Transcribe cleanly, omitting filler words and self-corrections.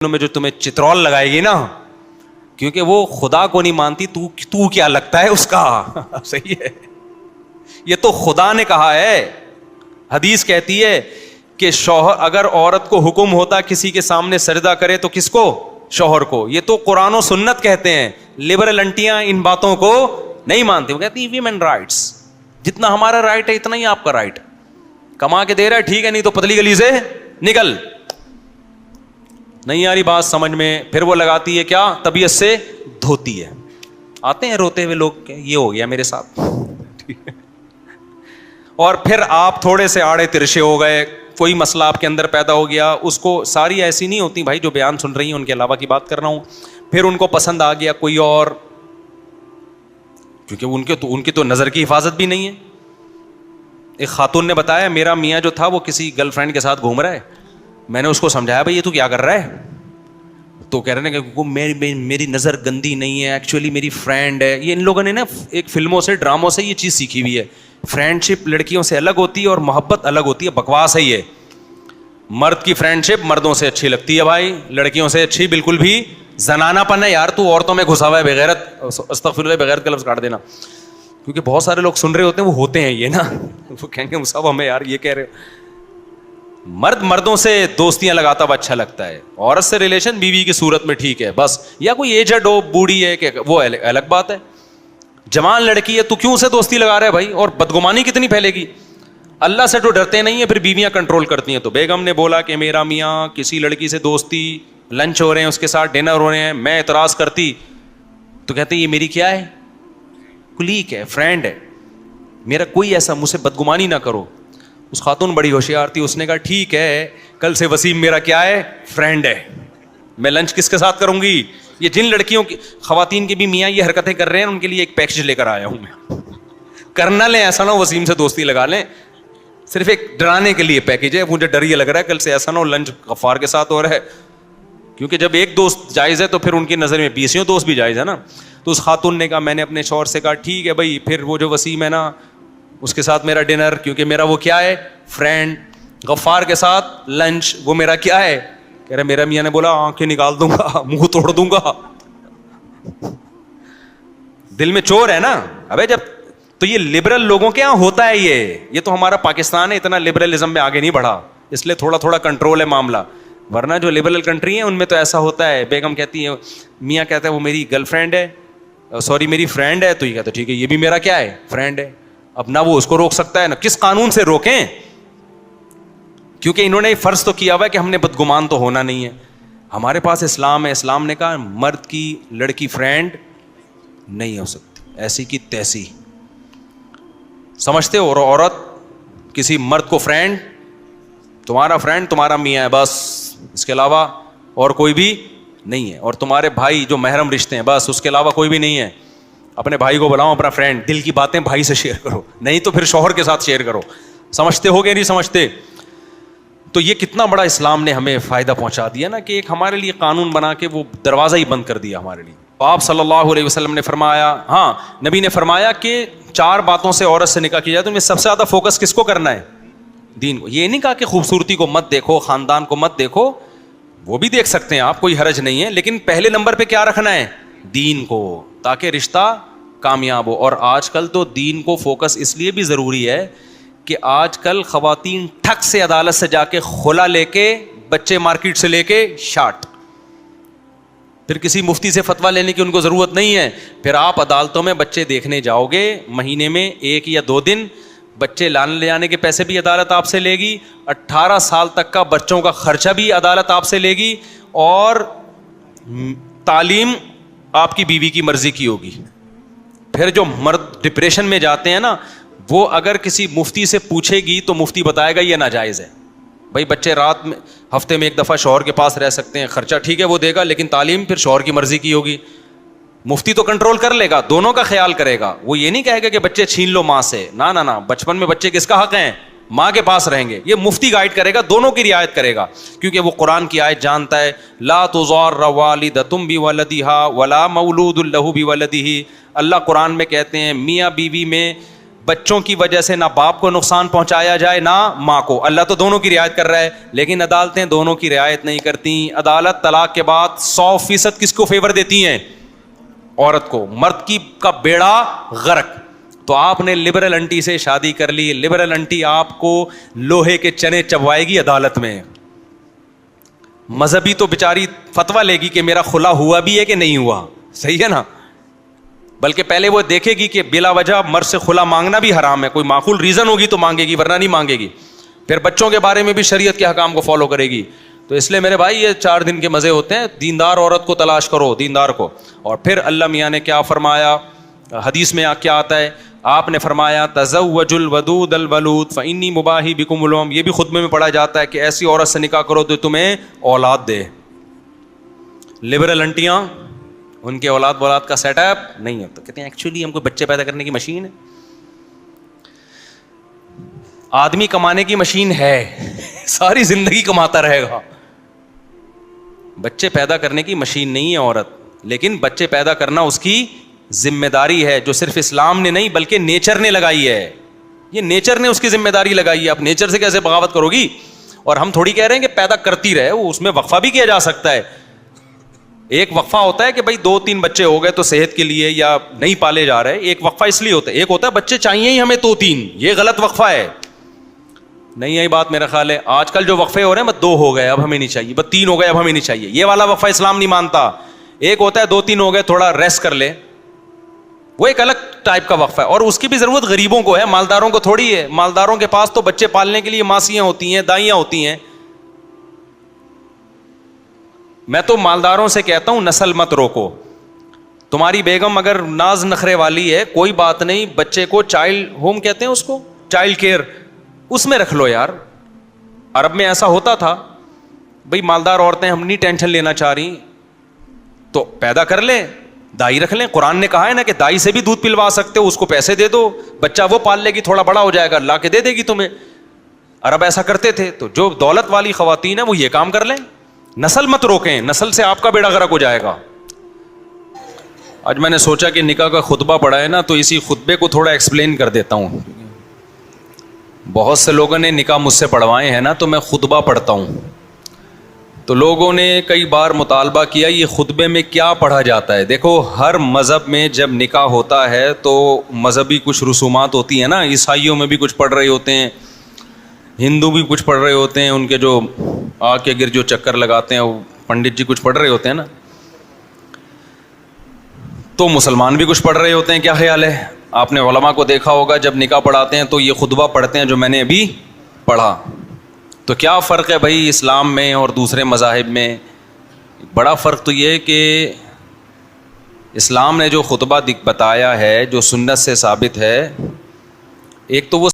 میں جو تمہیں چترول لگائے گی نا، کیونکہ وہ خدا کو نہیں مانتی، تو کیا لگتا ہے اس کا؟ صحیح ہے، یہ تو خدا نے کہا ہے۔ حدیث کہتی ہے کہ شوہر اگر عورت کو حکم ہوتا کسی کے سامنے سجدہ کرے تو کس کو؟ شوہر کو۔ یہ تو قرآن و سنت کہتے ہیں، لبرل انٹیاں ان باتوں کو نہیں مانتی، وہ کہتی ہیں ویمن رائٹس، جتنا ہمارا رائٹ ہے اتنا ہی آپ کا رائٹ۔ کما کے دے رہا ہے ٹھیک ہے، نہیں تو پتلی گلی سے نکل۔ نہیں آ رہی بات سمجھ میں؟ پھر وہ لگاتی ہے کیا؟ طبیعت سے دھوتی ہے۔ آتے ہیں روتے ہوئے لوگ کہ یہ ہو گیا میرے ساتھ، اور پھر آپ تھوڑے سے آڑے ترشے ہو گئے، کوئی مسئلہ آپ کے اندر پیدا ہو گیا، اس کو ساری ایسی نہیں ہوتی بھائی جو بیان سن رہی ہیں، ان کے علاوہ کی بات کر رہا ہوں، پھر ان کو پسند آ گیا کوئی اور، کیونکہ ان کی تو نظر کی حفاظت بھی نہیں ہے۔ ایک خاتون نے بتایا میرا میاں جو تھا وہ کسی گرل فرینڈ کے ساتھ گھوم رہا ہے، میں نے اس کو سمجھایا بھائی یہ تو کیا کر رہا ہے، تو کہہ رہے ہیں کہ میری نظر گندی نہیں ہے، ایکچولی میری فرینڈ ہے۔ یہ ان لوگوں نے نا ایک فلموں سے ڈراموں سے یہ چیز سیکھی ہوئی ہے، فرینڈ شپ لڑکیوں سے الگ ہوتی ہے اور محبت الگ ہوتی ہے۔ بکواس ہے یہ، مرد کی فرینڈ شپ مردوں سے اچھی لگتی ہے بھائی، لڑکیوں سے اچھی بالکل بھی زنانہ پن ہے یار، تو عورتوں میں گھسا ہوا ہے بغیرت، استغفر اللہ، بغیرت کا لفظ کاٹ دینا، کیونکہ بہت سارے لوگ سن رہے ہوتے ہیں وہ ہوتے ہیں یہ نا، وہ کہیں گے مصعب ہمیں یار یہ کہہ رہے۔ مرد مردوں سے دوستیاں لگاتا ہوا اچھا لگتا ہے، عورت سے ریلیشن بیوی کی صورت میں ٹھیک ہے بس، یا کوئی ایجڈ ہو بوڑھی ہے کہ وہ الگ بات ہے۔ جوان لڑکی ہے تو کیوں سے دوستی لگا رہا ہے بھائی؟ اور بدگمانی کتنی پھیلے گی؟ اللہ سے تو ڈرتے نہیں ہیں، پھر بیویاں کنٹرول کرتی ہیں۔ تو بیگم نے بولا کہ میرا میاں کسی لڑکی سے دوستی، لنچ ہو رہے ہیں اس کے ساتھ، ڈنر ہو رہے ہیں، میں اعتراض کرتی تو کہتے یہ میری کیا ہے؟ کلیگ ہے، فرینڈ ہے، میرا کوئی ایسا مجھ سے بدگمانی نہ کرو۔ اس خاتون بڑی ہوشیار تھی، اس نے کہا ٹھیک ہے کل سے وسیم میرا کیا ہے؟ فرینڈ ہے، میں لنچ کس کے ساتھ کروں گی؟ یہ جن لڑکیوں کی خواتین کے بھی میاں یہ حرکتیں کر رہے ہیں ان کے لیے ایک پیکج لے کر آیا ہوں میں، کرنا لیں ایسا نہ ہو وسیم سے دوستی لگا لیں، صرف ایک ڈرانے کے لیے پیکج ہے، مجھے ڈر یہ لگ رہا ہے کل سے ایسا نہ ہو لنچ غفار کے ساتھ ہو رہا ہے، کیونکہ جب ایک دوست جائز ہے تو پھر ان کی نظر میں 20 دوست بھی جائز ہے نا۔ تو اس خاتون نے کہا میں نے اپنے شوہر سے کہا ٹھیک ہے بھائی، پھر وہ جو وسیم ہے نا اس کے ساتھ میرا ڈنر، کیونکہ میرا وہ کیا ہے؟ فرینڈ۔ غفار کے ساتھ لنچ، وہ میرا کیا ہے؟ کہہ رہے میرا میاں نے بولا آنکھیں نکال دوں گا، منہ توڑ دوں گا۔ دل میں چور ہے نا ابے جب، تو یہ لبرل لوگوں کے یہاں ہوتا ہے، یہ تو ہمارا پاکستان ہے اتنا لبرلزم میں آگے نہیں بڑھا، اس لیے تھوڑا تھوڑا کنٹرول ہے معاملہ، ورنہ جو لبرل کنٹری ہیں ان میں تو ایسا ہوتا ہے۔ بیگم کہتی ہے، میاں کہتا ہے وہ میری گرل فرینڈ ہے، سوری میری فرینڈ ہے، تو یہ کہتا ہے ٹھیک ہے یہ بھی میرا کیا ہے؟ فرینڈ ہے۔ اب نہ وہ اس کو روک سکتا ہے نہ کس قانون سے روکیں، کیونکہ انہوں نے فرض تو کیا ہوا ہے کہ ہم نے بدگمان تو ہونا نہیں ہے۔ ہمارے پاس اسلام ہے، اسلام نے کہا مرد کی لڑکی فرینڈ نہیں ہو سکتی، ایسی کی تیسی، سمجھتے ہو؟ اور عورت کسی مرد کو فرینڈ تمہارا میاں ہے بس، اس کے علاوہ اور کوئی بھی نہیں ہے، اور تمہارے بھائی جو محرم رشتے ہیں بس، اس کے علاوہ کوئی بھی نہیں ہے۔ اپنے بھائی کو بلاؤ اپنا فرینڈ، دل کی باتیں بھائی سے شیئر کرو، نہیں تو پھر شوہر کے ساتھ شیئر کرو۔ سمجھتے ہو کہ نہیں سمجھتے؟ تو یہ کتنا بڑا اسلام نے ہمیں فائدہ پہنچا دیا نا، کہ ایک ہمارے لیے قانون بنا کے وہ دروازہ ہی بند کر دیا ہمارے لیے۔ آپ صلی اللہ علیہ وسلم نے فرمایا، ہاں نبی نے فرمایا کہ 4 باتوں سے عورت سے نکاح کیا جائے تو میں سب سے زیادہ فوکس کس کو کرنا ہے؟ دین کو۔ یہ نہیں کہا کہ خوبصورتی کو مت دیکھو، خاندان کو مت دیکھو، وہ بھی دیکھ سکتے ہیں آپ، کوئی حرج نہیں ہے، لیکن پہلے نمبر پہ کیا رکھنا ہے؟ دین کو، تاکہ رشتہ کامیاب ہو۔ اور آج کل تو دین کو فوکس اس لیے بھی ضروری ہے کہ آج کل خواتین ٹھک سے عدالت سے جا کے خلا لے کے، بچے مارکیٹ سے لے کے شارٹ، پھر کسی مفتی سے فتویٰ لینے کی ان کو ضرورت نہیں ہے، پھر آپ عدالتوں میں بچے دیکھنے جاؤ گے، مہینے میں 1 یا 2 دن بچے لانے لے جانے کے پیسے بھی عدالت آپ سے لے گی، 18 سال تک کا بچوں کا خرچہ بھی عدالت آپ سے لے گی، اور تعلیم آپ کی بیوی کی مرضی کی ہوگی۔ پھر جو مرد ڈپریشن میں جاتے ہیں نا، وہ اگر کسی مفتی سے پوچھے گی تو مفتی بتائے گا یہ ناجائز ہے بھائی، بچے رات میں ہفتے میں 1 دفعہ شوہر کے پاس رہ سکتے ہیں، خرچہ ٹھیک ہے وہ دے گا، لیکن تعلیم پھر شوہر کی مرضی کی ہوگی۔ مفتی تو کنٹرول کر لے گا، دونوں کا خیال کرے گا، وہ یہ نہیں کہے گا کہ بچے چھین لو ماں سے، نہ، بچپن میں بچے کس کا حق ہیں؟ ماں کے پاس رہیں گے، یہ مفتی گائیڈ کرے گا، دونوں کی رعایت کرے گا، کیونکہ وہ قرآن کی آیت جانتا ہے، لا تضار والدۃ بولدہا ولا مولود لہ بولدہ۔ اللہ قرآن میں کہتے ہیں میاں بیوی میں بچوں کی وجہ سے نہ باپ کو نقصان پہنچایا جائے نہ ماں کو. اللہ تو دونوں کی رعایت کر رہا ہے, لیکن عدالتیں دونوں کی رعایت نہیں کرتی. عدالت طلاق کے بعد 100% کس کو فیور دیتی ہیں؟ عورت کو. مرد کی کا بیڑا غرق. تو آپ نے لبرل انٹی سے شادی کر لی, لبرل انٹی آپ کو لوہے کے چنے چبوائے گی عدالت میں. مذہبی تو بیچاری فتویٰ لے گی کہ میرا خلا ہوا بھی ہے کہ نہیں ہوا, صحیح ہے نا, بلکہ پہلے وہ دیکھے گی کہ بلا وجہ مرد سے خلا مانگنا بھی حرام ہے, کوئی معقول ریزن ہوگی تو مانگے گی ورنہ نہیں مانگے گی. پھر بچوں کے بارے میں بھی شریعت کے حکام کو فالو کرے گی. تو اس لیے میرے بھائی یہ 4 دن کے مزے ہوتے ہیں, دیندار عورت کو تلاش کرو, دیندار کو. اور پھر اللہ میاں نے کیا فرمایا, حدیث میں کیا آتا ہے, آپ نے فرمایا تزوج الودود الولود فانی مباحی بکم الامم. یہ بھی خطبے میں پڑھا جاتا ہے کہ ایسی عورت سے نکاح کرو تو تمہیں اولاد دے. لبرل انٹیاں, ان کے اولاد کا سیٹ اپ نہیں ہوتا, کہتے ہیں ایکچولی ہم کو بچے پیدا کرنے کی مشین ہے. آدمی کمانے کی مشین ہے, ساری زندگی کماتا رہے گا. بچے پیدا کرنے کی مشین نہیں ہے عورت, لیکن بچے پیدا کرنا اس کی ذمہ داری ہے, جو صرف اسلام نے نہیں بلکہ نیچر نے لگائی ہے. یہ نیچر نے اس کی ذمہ داری لگائی ہے. آپ نیچر سے کیسے بغاوت کرو گی؟ اور ہم تھوڑی کہہ رہے ہیں کہ پیدا کرتی رہے, وہ اس میں وقفہ بھی کیا جا سکتا ہے. ایک وقفہ ہوتا ہے کہ بھائی 2-3 بچے ہو گئے تو صحت کے لیے یا نہیں پالے جا رہے, ایک وقفہ اس لیے ہوتا ہے. ایک ہوتا ہے بچے چاہیے ہی ہمیں 2-3, یہ غلط وقفہ ہے. نہیں یہی بات میرا خیال ہے. آج کل جو وقفے ہو رہے ہیں بس 2 ہو گئے اب ہمیں نہیں چاہیے, بس 3 ہو گئے اب ہمیں نہیں چاہیے, یہ والا وقفہ اسلام نہیں مانتا. ایک ہوتا ہے 2-3 ہو گئے تھوڑا ریسٹ کر لے, وہ ایک الگ ٹائپ کا وقفہ ہے. اور اس کی بھی ضرورت غریبوں کو ہے, مالداروں کو تھوڑی ہے. مالداروں کے پاس تو بچے پالنے کے لیے ماسیاں ہوتی ہیں, دائیاں ہوتی ہیں. میں تو مالداروں سے کہتا ہوں نسل مت روکو. تمہاری بیگم اگر ناز نخرے والی ہے کوئی بات نہیں, بچے کو چائلڈ ہوم کہتے ہیں اس کو, چائلڈ کیئر, اس میں رکھ لو یار. عرب میں ایسا ہوتا تھا, بھئی مالدار عورتیں ہم نہیں ٹینشن لینا چاہ رہی تو پیدا کر لیں, دائی رکھ لیں. قرآن نے کہا ہے نا کہ دائی سے بھی دودھ پلوا سکتے ہو, اس کو پیسے دے دو, بچہ وہ پال لے گی, تھوڑا بڑا ہو جائے گا لا کے دے دے گی تمہیں. عرب ایسا کرتے تھے. تو جو دولت والی خواتین ہیں وہ یہ کام کر لیں. نسل مت روکیں, نسل سے آپ کا بیڑا غرق ہو جائے گا. آج میں نے سوچا کہ نکاح کا خطبہ پڑھا ہے نا, تو اسی خطبے کو تھوڑا ایکسپلین کر دیتا ہوں. بہت سے لوگوں نے نکاح مجھ سے پڑھوائے ہیں نا, تو میں خطبہ پڑھتا ہوں. تو لوگوں نے کئی بار مطالبہ کیا یہ خطبے میں کیا پڑھا جاتا ہے. دیکھو ہر مذہب میں جب نکاح ہوتا ہے تو مذہبی کچھ رسومات ہوتی ہیں نا. عیسائیوں میں بھی کچھ پڑھ رہے ہوتے ہیں, ہندو بھی کچھ پڑھ رہے ہوتے ہیں, ان کے جو آگ کے گر جو چکر لگاتے ہیں وہ پنڈت جی کچھ پڑھ رہے ہوتے ہیں نا. تو مسلمان بھی کچھ پڑھ رہے ہوتے ہیں. کیا خیال ہے؟ آپ نے علماء کو دیکھا ہوگا جب نکاح پڑھاتے ہیں تو یہ خطبہ پڑھتے ہیں جو میں نے ابھی پڑھا. تو کیا فرق ہے بھائی اسلام میں اور دوسرے مذاہب میں؟ بڑا فرق تو یہ ہے کہ اسلام نے جو خطبہ بتایا ہے جو سنت سے ثابت ہے, ایک تو وہ